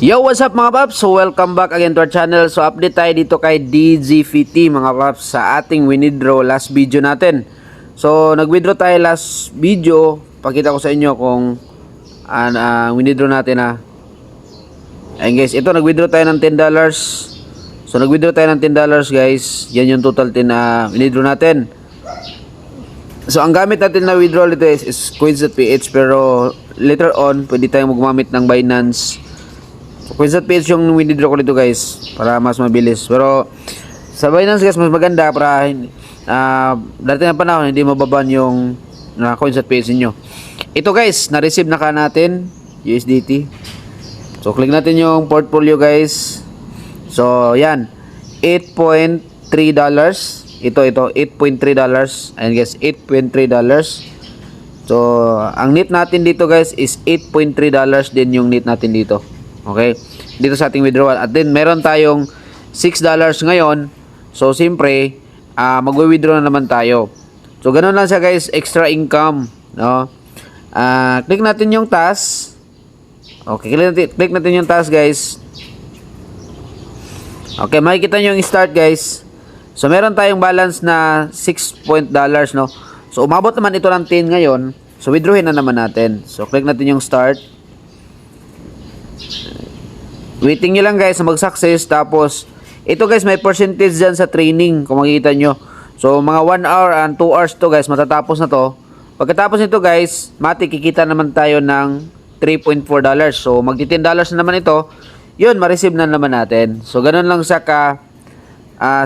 Yo, what's up mga paps? So welcome back again to our channel. So update tayo dito kay DGVT mga paps sa ating winidraw last video natin. So nag-withdraw tayo last video. Pakita ko sa inyo kung winidraw natin Ayun guys, ito nag-withdraw tayo ng $10. So nag-withdraw tayo ng $10 guys. Yan yung total na winidraw natin. So ang gamit natin na withdrawal dito is Coins.ph, pero later on pwede tayong gumamit ng Binance. So Coins.ph yung withdraw ko dito guys para mas mabilis. Pero sa Binance guys mas maganda para dati na panahon hindi mababan yung Coins.ph niyo. Ito guys, na-receive na ka natin USDT. So click natin yung portfolio guys. So yan, $8.3. Ito $8.3. Ayan guys, $8.3. So ang net natin dito guys is $8.3 din yung net natin dito. Okay? Dito sa ating withdrawal. At then meron tayong $6 ngayon. So siyempre, magwi-withdraw na naman tayo. So ganoon lang siya guys, extra income, no? Click natin yung task. Okay, click natin yung task guys. Okay, makikita nyo yung start guys. So meron tayong balance na $6 no. So umabot naman ito ng 10 ngayon. So withdrawin na naman natin. So click natin yung start. Waiting nyo lang guys na mag-success. Tapos ito guys may percentage dyan sa training kung makikita nyo. So mga 1 hour and 2 hours to guys, matatapos na to. Pagkatapos nito guys, kikita naman tayo ng $3.4. So magti $10 na naman ito. Yun, ma-receive na naman natin. So ganun lang siya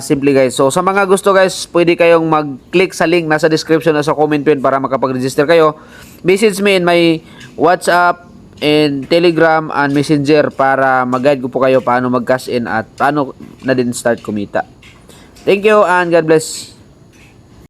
simple guys. So sa mga gusto guys, pwede kayong mag-click sa link nasa description o sa comment pin para makapag-register kayo. Message me in my WhatsApp and Telegram and Messenger para mag-guide ko po kayo paano mag-cash in at paano na din start kumita. Thank you and God bless.